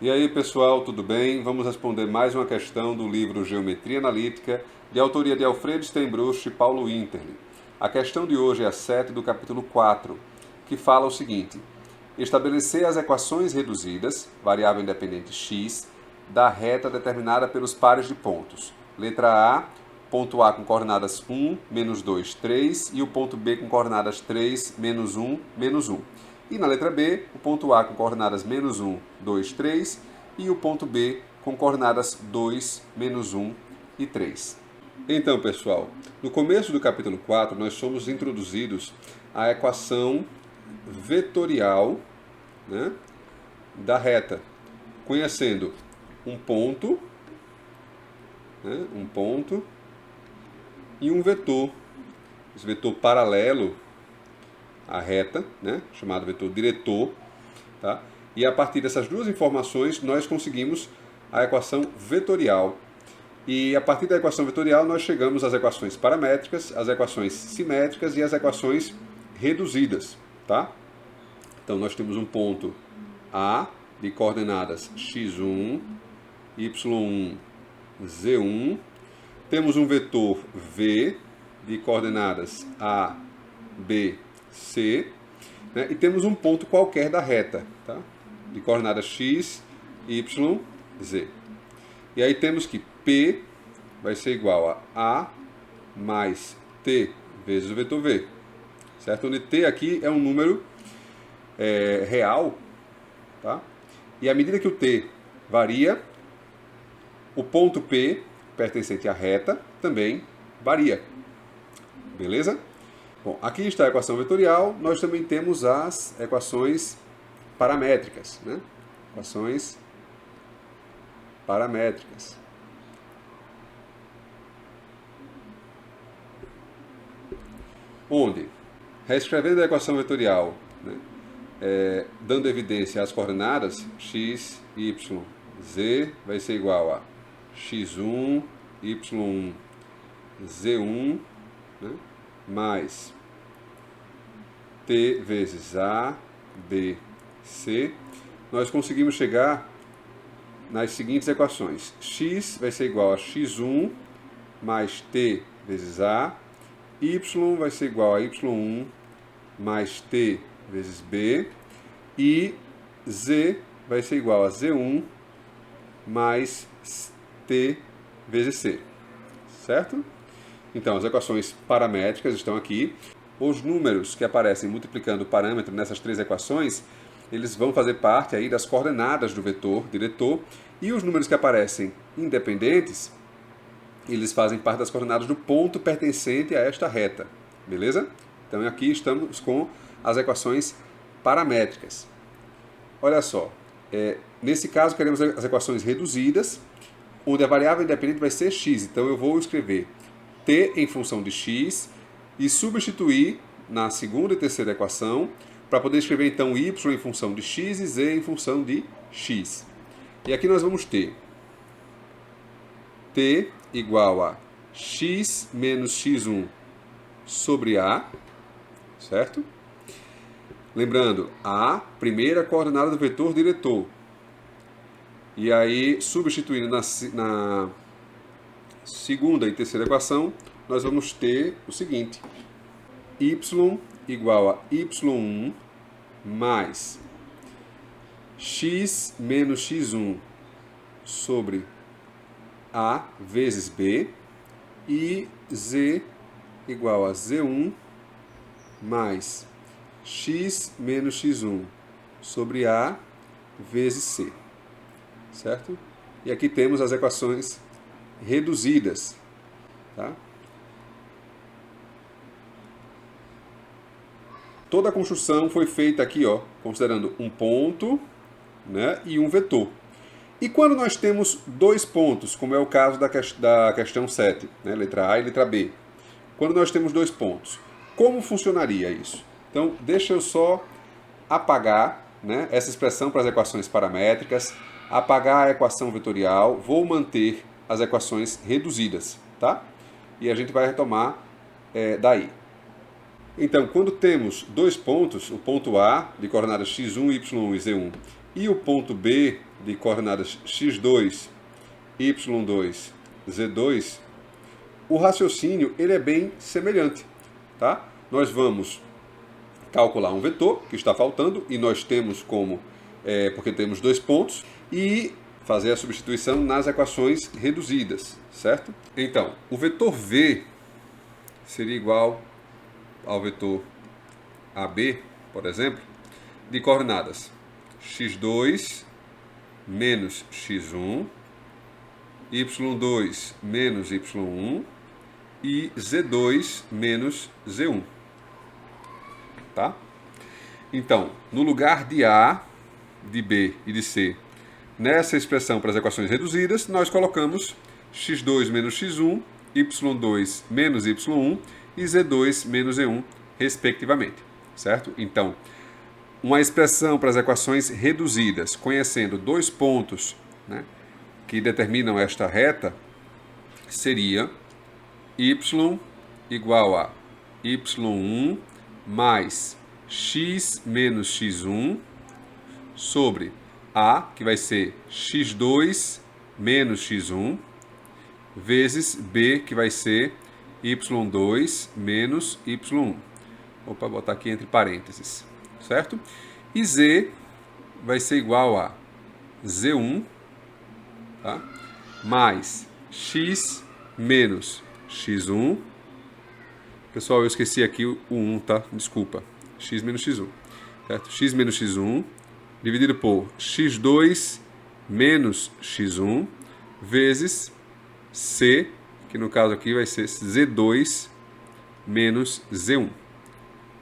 E aí pessoal, tudo bem? Vamos responder mais uma questão do livro Geometria Analítica, de autoria de Alfredo Steinbruch e Paulo Interle. A questão de hoje é a 7 do capítulo 4, que fala o seguinte: estabelecer as equações reduzidas, variável independente x, da reta determinada pelos pares de pontos. Letra A, ponto A com coordenadas 1, menos 2, 3, e o ponto B com coordenadas 3, menos 1, menos 1. E na letra B, o ponto A com coordenadas menos 1, 2, 3 e o ponto B com coordenadas 2, menos 1 e 3. Então, pessoal, no começo do capítulo 4, nós somos introduzidos à equação vetorial, né, da reta, conhecendo um ponto e um vetor. Esse vetor paralelo a reta, né, chamado vetor diretor, tá? E a partir dessas duas informações nós conseguimos a equação vetorial. E a partir da equação vetorial nós chegamos às equações paramétricas, às equações simétricas e às equações reduzidas, tá? Então nós temos um ponto A de coordenadas x1, y1, z1. Temos um vetor V de coordenadas A, B, C, né? E temos um ponto qualquer da reta, tá? De coordenadas x, y, z. E aí temos que P vai ser igual a mais T vezes o vetor V, certo? Onde T aqui é um número real, tá? E à medida que o T varia, o ponto P, pertencente à reta, também varia. Beleza? Bom, aqui está a equação vetorial, nós também temos as equações paramétricas, né? Equações paramétricas. Onde, reescrevendo a equação vetorial, né, dando evidência às coordenadas x, y, z, vai ser igual a x1, y1, z1, né, mais T vezes A, B, C, nós conseguimos chegar nas seguintes equações. X vai ser igual a x1 mais T vezes A, y vai ser igual a y1 mais T vezes B, e Z vai ser igual a Z1 mais T vezes C. Certo? Então, as equações paramétricas estão aqui. Os números que aparecem multiplicando o parâmetro nessas três equações, eles vão fazer parte aí das coordenadas do vetor diretor, e os números que aparecem independentes, eles fazem parte das coordenadas do ponto pertencente a esta reta. Beleza? Então aqui estamos com as equações paramétricas. Olha só, nesse caso queremos as equações reduzidas, onde a variável independente vai ser x. Então eu vou escrever t em função de x e substituir na segunda e terceira equação para poder escrever então y em função de x e z em função de x. E aqui nós vamos ter t igual a x menos x1 sobre a, certo? Lembrando, a primeira coordenada do vetor diretor. E aí, substituindo na segunda e terceira equação, nós vamos ter o seguinte: y igual a y1 mais x menos x1 sobre a vezes b, e z igual a z1 mais x menos x1 sobre a vezes c. Certo? E aqui temos as equações reduzidas. Tá? Toda a construção foi feita aqui, ó, considerando um ponto, né, e um vetor. E quando nós temos dois pontos, como é o caso da questão 7, né, letra A e letra B, quando nós temos dois pontos, como funcionaria isso? Então, deixa eu só apagar, né, essa expressão para as equações paramétricas, apagar a equação vetorial, vou manter as equações reduzidas, tá? E a gente vai retomar daí. Então, quando temos dois pontos, o ponto A, de coordenadas x1, y1 e z1, e o ponto B, de coordenadas x2, y2, z2, o raciocínio ele é bem semelhante, tá? Nós vamos calcular um vetor que está faltando e nós temos como, porque temos 2 pontos, e fazer a substituição nas equações reduzidas, certo? Então, o vetor v seria igual ao vetor AB, por exemplo, de coordenadas x2 menos x1, y2 menos y1 e z2 menos z1. Tá? Então, no lugar de A, de B e de C, nessa expressão para as equações reduzidas, nós colocamos x2 menos x1, y2 menos y1 e z2 menos z1, respectivamente. Certo? Então, uma expressão para as equações reduzidas, conhecendo 2 pontos, né, que determinam esta reta, seria y igual a y1 mais x menos x1 sobre A, que vai ser x2 menos x1, vezes B, que vai ser y2 menos y1. Vou botar aqui entre parênteses, certo? E Z vai ser igual a Z1, tá? Mais x menos x1. Pessoal, eu esqueci aqui o 1, tá? Desculpa. X menos x1. Certo? X menos x1 dividido por x2 menos x1 vezes C, que no caso aqui vai ser Z2 menos Z1.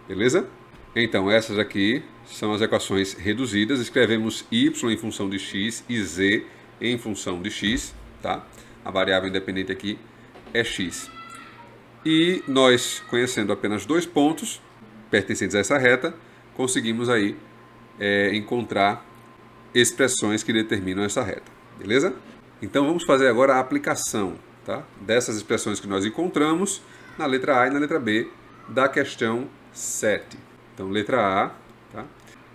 Beleza? Então, essas aqui são as equações reduzidas. Escrevemos y em função de x e z em função de x, tá? A variável independente aqui é x. E nós, conhecendo apenas 2 pontos pertencentes a essa reta, conseguimos aí encontrar expressões que determinam essa reta. Beleza? Então, vamos fazer agora a aplicação, tá, dessas expressões que nós encontramos na letra A e na letra B da questão 7. Então, letra A, tá?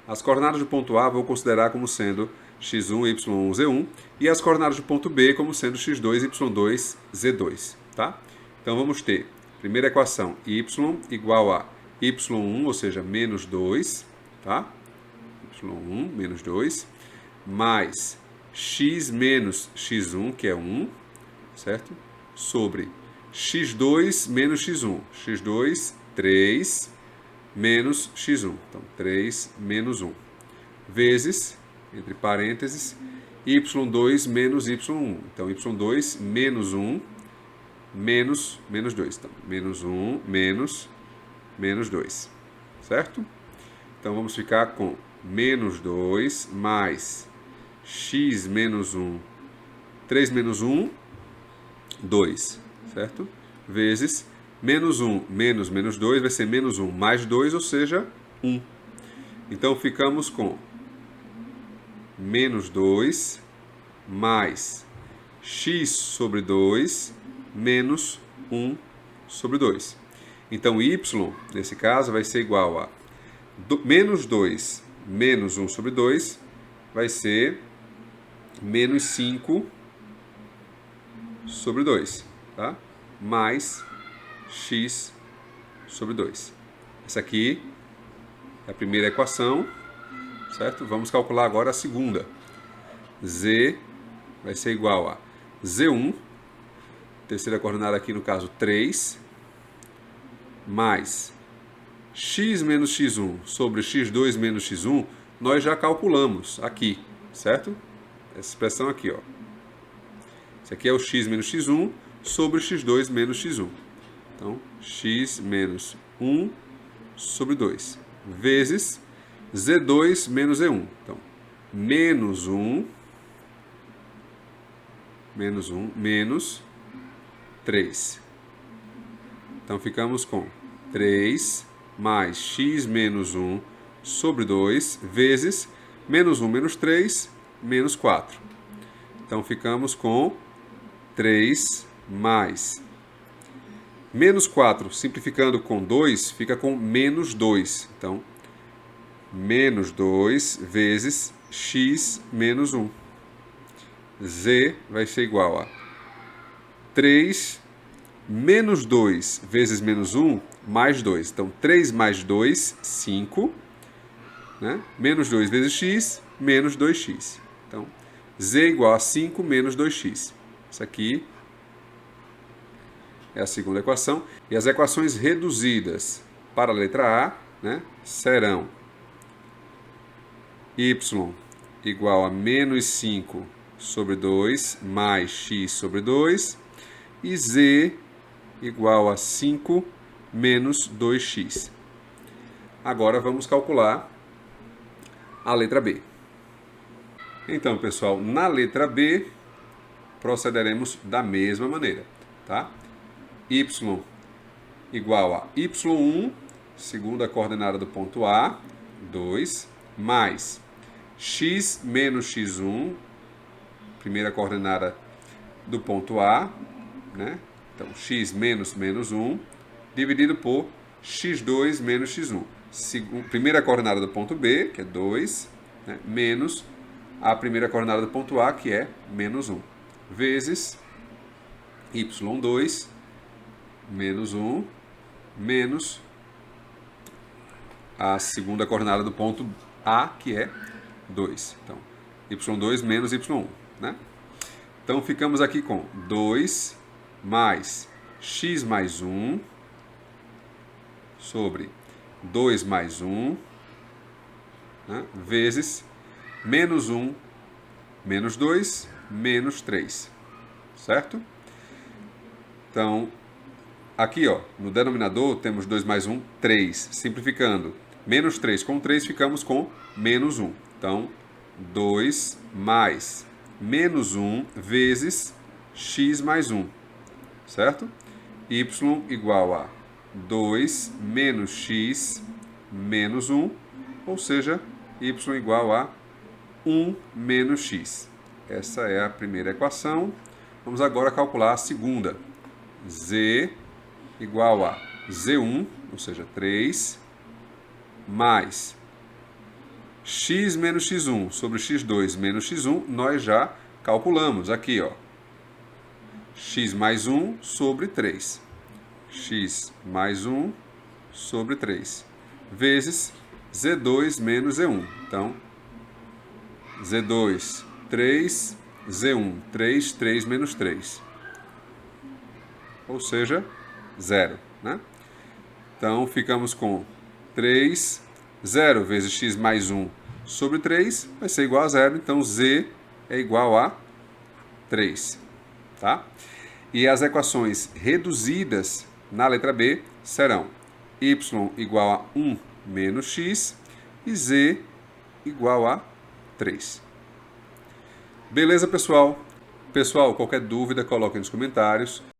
As coordenadas do ponto A vou considerar como sendo x1, y1, z1 e as coordenadas do ponto B como sendo x2, y2, z2, tá? Então, vamos ter, primeira equação, y igual a y1, ou seja, menos 2, tá? y1 menos 2, mais x menos x1, que é 1, certo? Sobre x2 menos x1, x2, 3, menos x1, então 3 menos 1, vezes, entre parênteses, y2 menos y1, então y2 menos 1, menos 2, então menos 1, menos 2, certo? Então vamos ficar com menos 2 mais x menos 1, 3 menos 1, 2, certo? Vezes menos 1 menos menos 2 vai ser menos 1 mais 2, ou seja, 1. Então ficamos com menos 2 mais x sobre 2 menos 1 sobre 2. Então y, nesse caso, vai ser igual a menos 2 menos 1 sobre 2 vai ser menos 5 sobre 2, tá? Mais x sobre 2. Essa aqui é a primeira equação, certo? Vamos calcular agora a segunda. Z vai ser igual a Z1, terceira coordenada aqui no caso 3, mais x menos x1 sobre x2 menos x1, nós já calculamos aqui, certo? Essa expressão aqui, ó. Esse aqui é o x menos x1 sobre x2 menos x1. Então, x menos 1 sobre 2, vezes z2 menos z1. Então, menos 1, menos 3. Então, ficamos com 3 mais x menos 1 sobre 2, vezes menos 1 menos 3, menos 4. Então, ficamos com 3 mais menos 4, simplificando com 2, fica com menos 2. Então, menos 2 vezes x menos 1. z vai ser igual a 3 menos 2 vezes menos 1 mais 2. Então, 3 mais 2, 5. Né? Menos 2 vezes x, menos 2x. Então, z igual a 5 menos 2x. Isso aqui é a segunda equação. E as equações reduzidas para a letra A, né, serão y igual a menos 5 sobre 2 mais x sobre 2 e z igual a 5 menos 2x. Agora vamos calcular a letra B. Então, pessoal, na letra B, procederemos da mesma maneira, tá? Y igual a y1, segunda coordenada do ponto A, 2, mais x menos x1, primeira coordenada do ponto A, né? Então, x menos menos 1, dividido por x2 menos x1. Primeira coordenada do ponto B, que é 2, né? Menos a primeira coordenada do ponto A, que é menos 1, vezes y2 menos 1 menos a segunda coordenada do ponto A, que é 2. Então, y2 menos y1, né? Então, ficamos aqui com 2 mais x mais 1 sobre 2 mais 1, né, vezes menos 1 menos 2 menos 3, certo? Então, aqui, ó, no denominador temos 2 mais 1, 3. Simplificando, menos 3 com 3, ficamos com menos 1. Então, 2 mais menos 1 vezes x mais 1, certo? Y igual a 2 menos x menos 1, ou seja, y igual a 1 menos x. Essa é a primeira equação. Vamos agora calcular a segunda. Z igual a Z1, ou seja, 3, mais x menos x1 sobre x2 menos x1, nós já calculamos aqui, ó. X mais 1 sobre 3. X mais 1 sobre 3. Vezes Z2 menos Z1. Então, Z2, 3, Z1, 3, 3 menos 3. Ou seja, 0, né? Então, ficamos com 3, 0 vezes x mais 1 sobre 3 vai ser igual a 0. Então, z é igual a 3, tá? E as equações reduzidas na letra B serão y igual a 1 menos x e z igual a 3. Beleza, pessoal? Pessoal, qualquer dúvida, coloquem nos comentários.